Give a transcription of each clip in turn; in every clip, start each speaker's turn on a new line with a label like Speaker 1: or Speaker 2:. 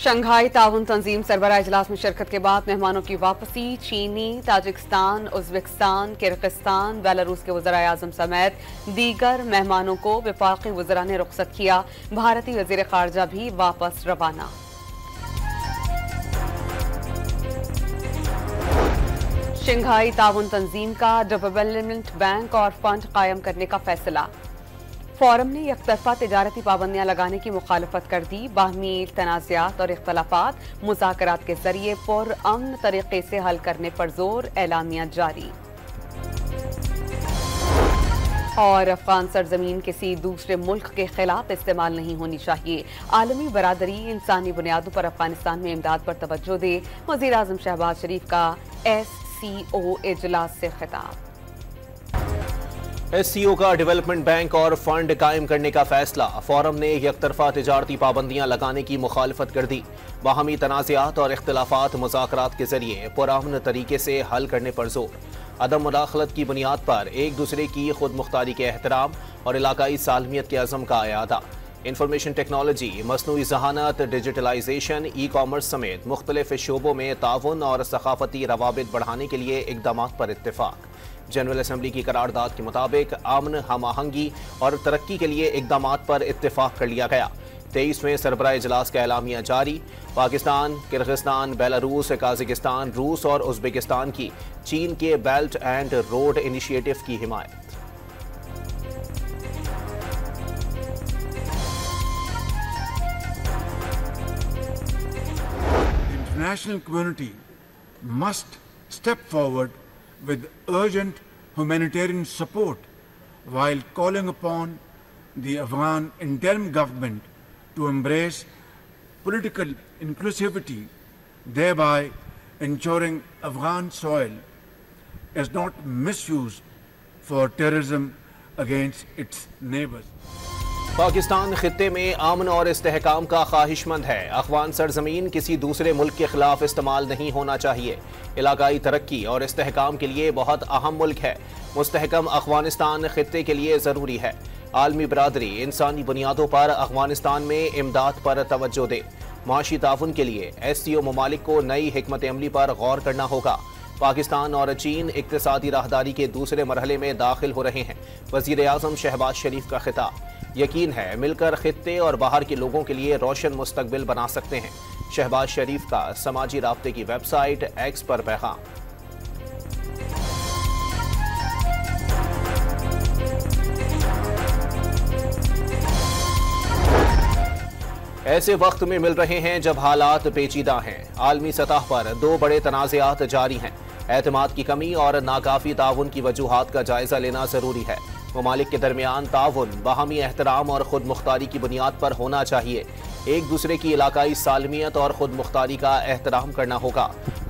Speaker 1: Shanghai ताउन तंजीम सरबराह इजलास में शिरकत के बाद मेहमानों की वापसी। चीनी, ताजिकिस्तान, उज़्बेकिस्तान, किर्गिस्तान, बेलारूस के वज़ीर आज़म समेत दीगर मेहमानों को वफाकी वज़रा ने रुखसत किया। भारतीय वज़ीर ख़ारजा भी वापस रवाना। शंघाई ताउन तंजीम का डेवलपमेंट बैंक और फंड कायम करने का फैसला। फोरम ने एकतरफा तिजारती पाबंदियां लगाने की मुखालफत कर दी। बाहमी तनाज़ात और इख्तलाफात मुज़ाकरात के जरिए पुरअमन तरीके से हल करने पर जोर, एलामिया जारी। और अफगान सरजमीन किसी दूसरे मुल्क के खिलाफ इस्तेमाल नहीं होनी चाहिए। आलमी बरादरी इंसानी बुनियादों पर अफगानिस्तान में इमदाद पर तवज्जो दे। वज़ीर आज़म शहबाज शरीफ का SCO इजलास से खिताब।
Speaker 2: SCO का डेवलपमेंट बैंक और फंड कायम करने का फैसला। फोरम ने एकतरफा तिजारती पाबंदियां लगाने की मुखालफत कर दी। बाहमी तनाज़ात और इख्तलाफात मुज़ाकरात के जरिए पुरअमन तरीके से हल करने पर जोर। अदम मुदाखलत की बुनियाद पर एक दूसरे की खुद मुख्तारी के एहतराम और इलाकाई सालमियत के अज़म का अयादा। इंफॉर्मेशन टेक्नोलॉजी, मसनूई ज़हानत, डिजिटलाइजेशन, ई-कॉमर्स समेत मुख्तलिफ शोबों में ताउन और सकाफती रवाबित बढ़ाने के लिए इक़दामात पर इत्तेफाक। जनरल असम्बली की करारदाद के मुताबिक अमन, हम आहंगी और तरक्की के लिए इक़दामात पर इत्तेफाक कर लिया गया। 23वें सरबराह इजलास का एलामिया जारी। पाकिस्तान, किर्गिस्तान, बेलारूस, काज़ाकिस्तान, रूस और उज़्बेकिस्तान की चीन के बेल्ट एंड रोड इनिशिएटिव की हिमायत।
Speaker 3: International community must step forward with urgent humanitarian support while calling upon the Afghan interim government to embrace political inclusivity, thereby ensuring Afghan soil is not misused for terrorism against its neighbors.
Speaker 2: Pakistan खित्ते में अमन और इस्तेहकाम का ख्वाहिशमंद है। अफगान सरजमीन किसी दूसरे मुल्क के खिलाफ इस्तेमाल नहीं होना चाहिए। इलाकाई तरक्की और इस्तेहकाम के लिए बहुत अहम मुल्क है। मुस्तहकम अफगानिस्तान खित्ते के लिए ज़रूरी है। आलमी बरादरी इंसानी बुनियादों पर अफगानिस्तान में इमदाद पर तवज्जो दे। माशी ताउन के लिए SCO ममालिक को नई हिकमत अमली पर गौर करना होगा। पाकिस्तान और चीन इक्तिसादी राहदारी के दूसरे मरहले में दाखिल हो रहे हैं। वज़ीर आज़म शहबाज शरीफ का खिताब। यकीन है मिलकर खित्ते और बाहर के लोगों के लिए रोशन मुस्तकबिल बना सकते हैं। शहबाज शरीफ का समाजी राब्ते की वेबसाइट X पर पैगाम। ऐसे वक्त में मिल रहे हैं जब हालात पेचीदा हैं। आलमी सतह पर दो बड़े तनाज़ात जारी हैं। एतमाद की कमी और नाकाफी ताउन की वजूहात का जायजा लेना जरूरी है। ममालिक के दरमियान ताउन बाहमी एहतराम और खुद मुख्तारी की बुनियाद पर होना चाहिए। एक दूसरे की इलाकाई सालमियत और खुद मुख्तारी का एहतराम करना होगा।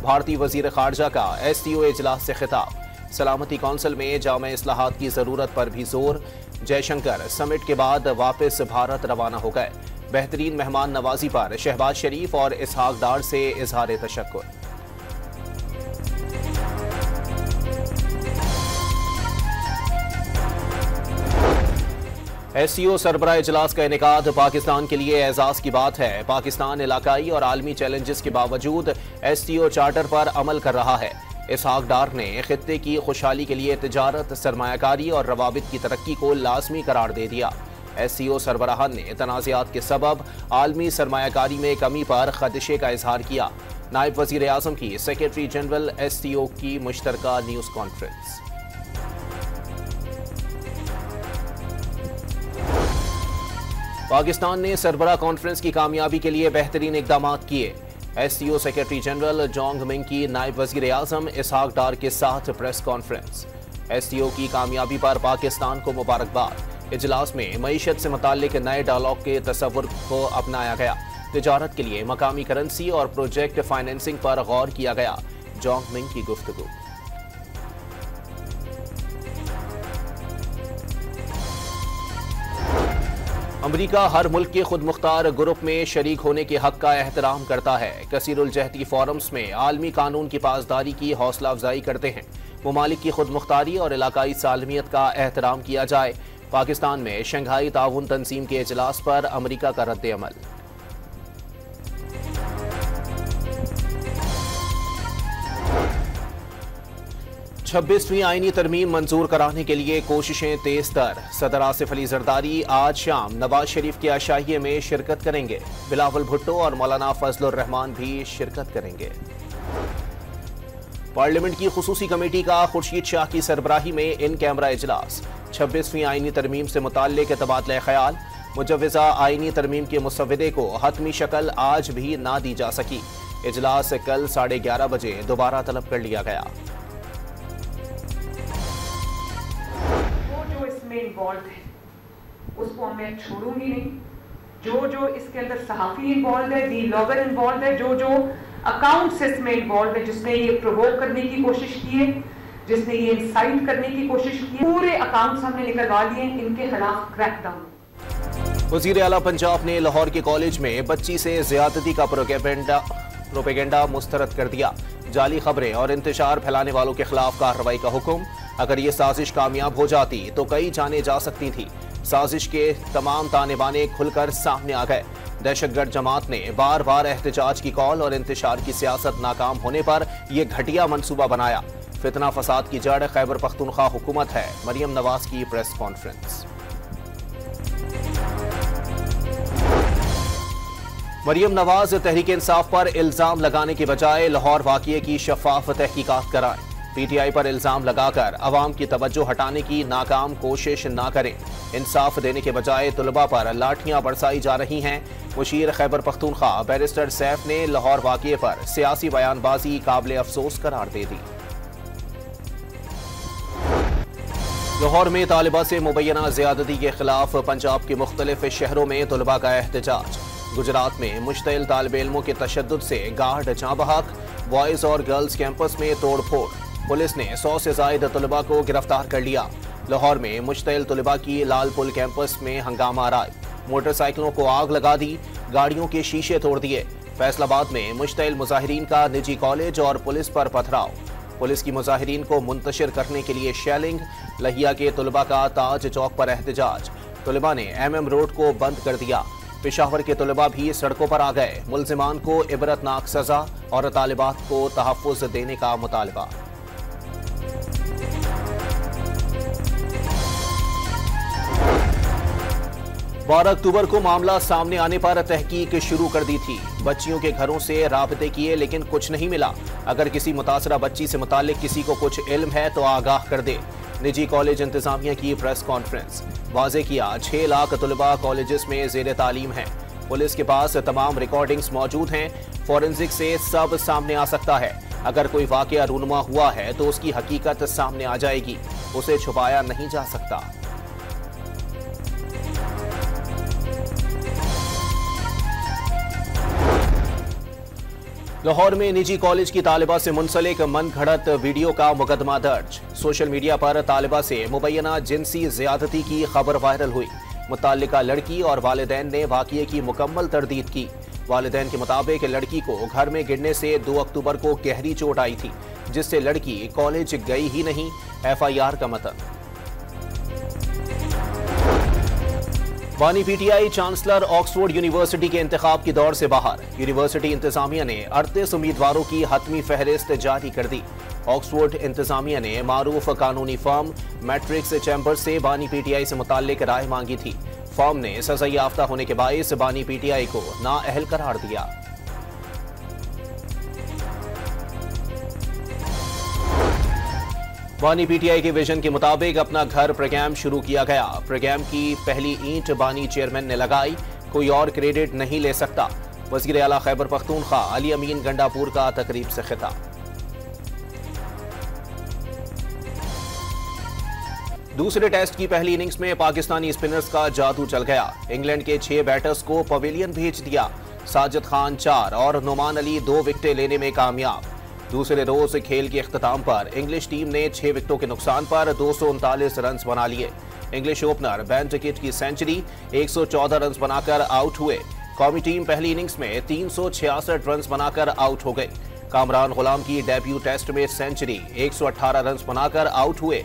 Speaker 2: भारतीय वज़ीर ख़ारजा का SCO इजलास से खिताब। सलामती कौंसिल में जामा इस्लाहात की ज़रूरत पर भी जोर। जयशंकर समिट के बाद वापस भारत रवाना हो गए। बेहतरीन मेहमान नवाजी पर शहबाज शरीफ और इसहाक डार से इजहार तशक्कुर। SCO सरबराह इजलास का इनेकाद पाकिस्तान के लिए एजाज़ की बात है। पाकिस्तान इलाकाई और आलमी चैलेंजेस के बावजूद SCO चार्टर पर अमल कर रहा है। इसहाक डार ने खित्ते की खुशहाली के लिए तिजारत, सरमायाकारी और रवाबित की तरक्की को लाजमी करार दे दिया। SCO सरबराहान ने तनाज़ात के सबब आलमी सरमायाकारी में कमी पर खदशे का इजहार किया। नायब वज़ीर आज़म की सेक्रेटरी जनरल SCO की मुश्तरका न्यूज़ कॉन्फ्रेंस। पाकिस्तान ने सरबराह कॉन्फ्रेंस की कामयाबी के लिए बेहतरीन इक़दामात किए। SCO secretary general Jong Ming की नायब वज़ीर आज़म इसहाक डार के साथ प्रेस कॉन्फ्रेंस। SCO की कामयाबी पर पाकिस्तान को मुबारकबाद। इजलास में मईशत से मुताल्लिक नए डायलॉग के तसव्वुर को अपनाया गया। तिजारत के लिए मकामी करेंसी और प्रोजेक्ट फाइनेंसिंग पर गौर किया गया। जोंग मिंग की गुफ्तगू। अमरीका हर मुल्क के खुद मुख्तार ग्रुप में शरीक होने के हक का एहतराम करता है। कसीरुल जहती फोरम्स में आलमी कानून की पासदारी की हौसला अफजाई करते हैं। ममालिक की खुद मुख्तारी और इलाकाई सालमियत का एहतराम किया जाए। पाकिस्तान में शंघाई ताउन तंजीम के इजलास पर अमरीका का रद्द अमल। 26वीं आईनी तरमीम मंजूर कराने के लिए कोशिशें तेज तर। सदर आसिफ अली जरदारी आज शाम नवाज शरीफ के आशाइये में शिरकत करेंगे। बिलावल भुट्टो और मौलाना फजलुर रहमान भी शिरकत करेंगे। पार्लियामेंट की खुसूसी कमेटी का खुर्शीद शाह की सरबराही में इन कैमरा इजलास। 26वीं आईनी तरमीम से मुताल्लिक तबादला ख्याल। मुजव्विज़ा आईनी तरमीम के मुसव्विदे को हतमी शक्ल आज भी ना दी जा सकी। इजलास कल 11:30 बजे दोबारा तलब कर लिया गया।
Speaker 4: जो इसमें इन्वॉल्व है उसको मैं छोड़ूंगी नहीं। जो इसके अंदर सहाफी इन्वॉल्व है, दी लॉगर इन्वॉल्व है, जो अकाउंट से इसमें इन्वॉल्व है, जिसने ये प्रोवोक करने की कोशिश की है, जिसने ये इंसाइट करने की कोशिश की है, पूरे अकाउंट्स हमने निकलवा लिए। इनके खिलाफ क्रैकडाउन।
Speaker 2: वज़ीर आला पंजाब ने लाहौर के कॉलेज में बच्ची से ज्यादती का प्रोपेगेंडा मुस्तरद कर दिया। जाली खबरें और इंतशार फैलाने वालों के खिलाफ कार्रवाई का हुक्म। अगर ये साजिश कामयाब हो जाती तो कई जानें जा सकती थी। साजिश के तमाम ताने बाने खुलकर सामने आ गए। दहशतगर्द जमात ने बार बार एहतजाज की कॉल और इंतशार की सियासत नाकाम होने पर यह घटिया मंसूबा बनाया। फितना फसाद की जड़ खैबर पख्तूनख्वा हुकूमत है। मरियम नवाज की प्रेस कॉन्फ्रेंस। मरियम नवाज तहरीक इंसाफ पर इल्जाम लगाने के बजाय लाहौर वाक़िए की शफाफ तहकीकात कराएं। पीटीआई पर इल्जाम लगाकर अवाम की तवज्जो हटाने की नाकाम कोशिश ना करें। इंसाफ देने के बजाय तुलबा पर लाठियां बरसाई जा रही हैं। मुशीर खैबर पख्तूनख्वा बैरिस्टर सैफ ने लाहौर वाक़िए पर सियासी बयानबाजी काबिल अफसोस करार दे दी। लाहौर में तालिबा से मुबैना ज़्यादती के खिलाफ पंजाब के मुख्तलिफ शहरों में तुलबा का एहतजाज। गुजरात में मुश्तइल तालिब इल्मों के तशद्दुद से गार्ड जाँ बहक। बॉयज़ और गर्ल्स कैंपस में तोड़ फोड़। पुलिस ने 100 से ज़ायद तुलबा को गिरफ्तार कर लिया। लाहौर में मुश्तइल तुलबा की लालपुल कैंपस में हंगामा आराई। मोटरसाइकिलों को आग लगा दी, गाड़ियों के शीशे तोड़ दिए। फैसलाबाद में मुश्तइल मुजाहिरीन का निजी कॉलेज और पुलिस पर पथराव। पुलिस की मुजाहिरीन को मुंतशिर करने के लिए शेलिंग। लहिया के तुलबा का ताज चौक पर एहतजाज। तुलबा ने MM रोड को बंद कर दिया। पेशावर के तुलबा भी सड़कों पर आ गए। मुल्जिमान को इबरतनाक सजा और तालिबात को तहफ़्फ़ुज़ देने का मुतालबा। 12 अक्टूबर को मामला सामने आने पर तहकीक शुरू कर दी थी। बच्चियों के घरों से राबते किए लेकिन कुछ नहीं मिला। अगर किसी मुतासरा बच्ची से मुतालिक किसी को कुछ इल्म है तो आगाह कर दे। निजी कॉलेज इंतजामिया की प्रेस कॉन्फ्रेंस। वाज़े किया 6 लाख तुलबा कॉलेजेस में ज़ेर तालीम हैं। पुलिस के पास तमाम रिकॉर्डिंग्स मौजूद हैं। फॉरेंसिक से सब सामने आ सकता है। अगर कोई वाक़या रूनुमा हुआ है तो उसकी हकीकत सामने आ जाएगी। उसे छुपाया नहीं जा सकता। लाहौर में निजी कॉलेज की तालिबा से मुंसलिक मनगढ़ंत वीडियो का मुकदमा दर्ज। सोशल मीडिया पर तालिबा से मुबैना जिनसी ज़्यादती की खबर वायरल हुई। मुताल्लिका लड़की और वालिदैन ने वाक़िए की मुकम्मल तरदीद की। वालिदैन के मुताबिक लड़की को घर में गिरने से 2 अक्टूबर को गहरी चोट आई थी, जिससे लड़की कॉलेज गई ही नहीं। FIR का मतन। बानी PTI चांसलर ऑक्सफोर्ड यूनिवर्सिटी के इंतखाब की दौड़ से बाहर। यूनिवर्सिटी इंतजामिया ने 38 उम्मीदवारों की हतमी फहरिस्त जारी कर दी। ऑक्सफोर्ड इंतजामिया ने मारूफ कानूनी फर्म मैट्रिक्स चैम्बर से बानी PTI से मुताल्लिक राय मांगी थी। फर्म ने सजा याफ्ता होने के बाइस बानी PTI को नाअहल करार दिया। बानी PTI के विजन के मुताबिक अपना घर प्रोग्राम शुरू किया गया। प्रोग्राम की पहली ईंट बानी चेयरमैन ने लगाई। कोई और क्रेडिट नहीं ले सकता। वज़ीर आला खैबर पख्तूनख्वा अली अमीन गंडापुर का तकरीब से खिताब। दूसरे टेस्ट की पहली इनिंग्स में पाकिस्तानी स्पिनर्स का जादू चल गया। इंग्लैंड के 6 बैटर्स को पवेलियन भेज दिया। साजिद खान 4 और नुमान अली 2 विकेटें लेने में कामयाब। दूसरे रोज खेल के इख्तिताम पर इंग्लिश टीम ने 6 विकेटों के नुकसान पर 239 रन बना लिए। इंग्लिश ओपनर बेन टिकिट की सेंचुरी 114 रन बनाकर आउट हुए। कौमी टीम पहली इनिंग्स में 366 रन बनाकर आउट हो गई। कामरान गुलाम की डेब्यू टेस्ट में सेंचुरी 118 रन बनाकर आउट हुए।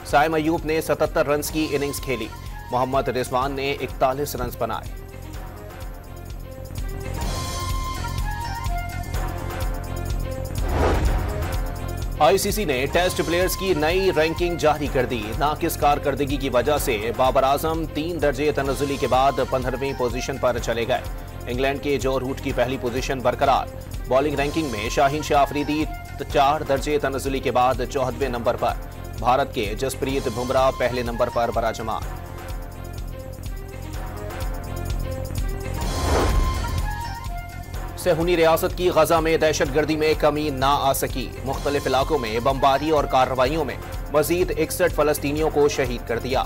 Speaker 2: साइम अयूब ने 77 रन की इनिंग्स खेली। मोहम्मद रिजवान ने 41 रन बनाए। आईसीसी ने टेस्ट प्लेयर्स की नई रैंकिंग जारी कर दी। नाकिस कारकर्दगी की वजह से बाबर आजम 3 दर्जे तनज़ुली के बाद 15वीं पोजीशन पर चले गए। इंग्लैंड के जो रूट की पहली पोजीशन बरकरार। बॉलिंग रैंकिंग में शाहीन शाह अफरीदी 4 दर्जे तनज़ुली के बाद 14वें नंबर पर। भारत के जसप्रीत बुमराह पहले नंबर पर बराजमान। सेहूनी रियासत की गजा में दहशतगर्दी में कमी ना आ सकी। मुख्तलिफ इलाकों में बमबारी और कार्रवाइयों में मजीद 61 फलस्तीनियों को शहीद कर दिया।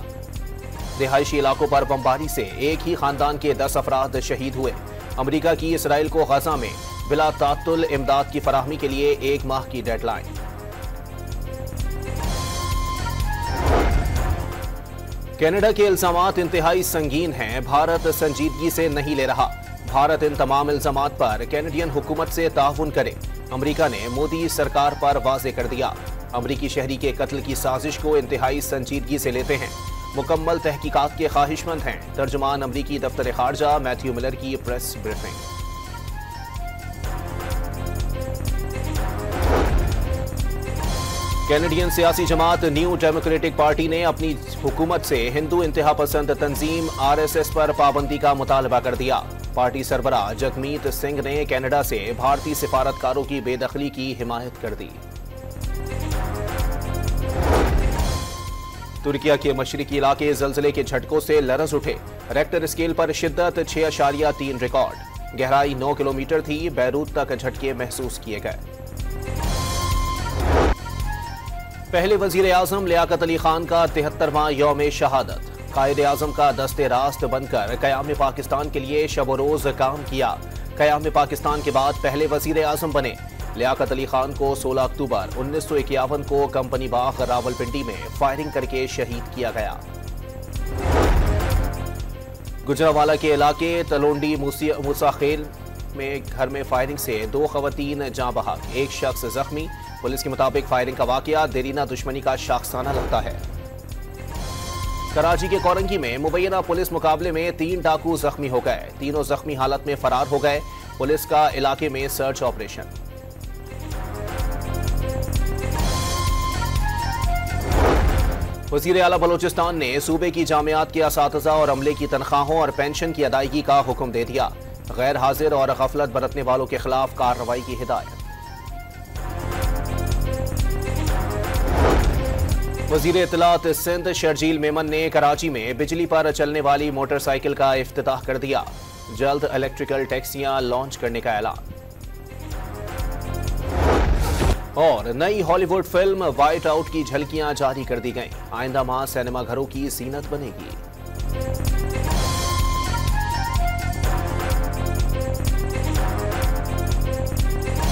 Speaker 2: रिहायशी इलाकों पर बमबारी से एक ही खानदान के 10 अफराद शहीद हुए। अमरीका की इसराइल को गजा में बिला तातुल इमदाद की फराहमी के लिए 1 माह की डेडलाइन। कनाडा के इल्जामात इंतहाई संगीन हैं। भारत संजीदगी से नहीं ले रहा। भारत इन तमाम इल्जामात पर कैनेडियन हुकूमत से ताउन करे। अमरीका ने मोदी सरकार पर वाजे कर दिया। अमरीकी शहरी के कत्ल की साजिश को इंतहाई संजीदगी से लेते हैं। मुकम्मल तहकीकात के ख्वाहिशमंद हैं। तर्जुमान अमरीकी दफ्तर खारजा मैथ्यू मिलर की प्रेस ब्रीफिंग। कैनेडियन सियासी जमात न्यू डेमोक्रेटिक पार्टी ने अपनी हुकूमत से हिंदू इंतहा पसंद तंजीम RSS पर पाबंदी का मुतालबा कर दिया। पार्टी सरबराह जगमीत सिंह ने कनाडा से भारतीय सिफारतकारों की बेदखली की हिमायत कर दी। तुर्किया के मशरिकी इलाके जल्जले के झटकों से लरज उठे। रेक्टर स्केल पर शिद्दत 6.3 रिकॉर्ड। गहराई 9 किलोमीटर थी। बैरूत तक झटके महसूस किए गए। पहले वजीर आजम लियाकत अली खान का 73वां यौम शहादत। कायद आजम का दस्ते रास्त बनकर क़याम पाकिस्तान के लिए शब रोज काम किया। क़याम पाकिस्तान के बाद पहले वजीर आजम बने। लियाकत अली खान को 16 अक्टूबर 1951 को कंपनी बाग रावलपिंडी में फायरिंग करके शहीद किया गया। गुजरावाला के इलाके तलोंडी मूसाखेल में घर में फायरिंग से 2 खवातीन जाँ बहक, 1 शख्स जख्मी। पुलिस के मुताबिक फायरिंग का वाकया देरीना दुश्मनी का शाखसाना लगता है। कराची के कोरंगी में मुबैना पुलिस मुकाबले में 3 डाकू जख्मी हो गए। तीनों जख्मी हालत में फरार हो गए। पुलिस का इलाके में सर्च ऑपरेशन। वजीर आला बलोचिस्तान ने सूबे की जामियात के असातिज़ा और अमले की तनख्वाहों और पेंशन की अदायगी का हुक्म दे दिया। गैर हाजिर और गफलत बरतने वालों के खिलाफ कार्रवाई की हिदायत। वजीर इत्तलात सिंध शर्जील मेमन ने कराची में बिजली पर चलने वाली मोटरसाइकिल का इफ्तिताह कर दिया। जल्द इलेक्ट्रिकल टैक्सियां लॉन्च करने का ऐलान। और नई हॉलीवुड फिल्म वाइट आउट की झलकियां जारी कर दी गईं। आइंदा माह सिनेमा घरों की जीनत बनेगी।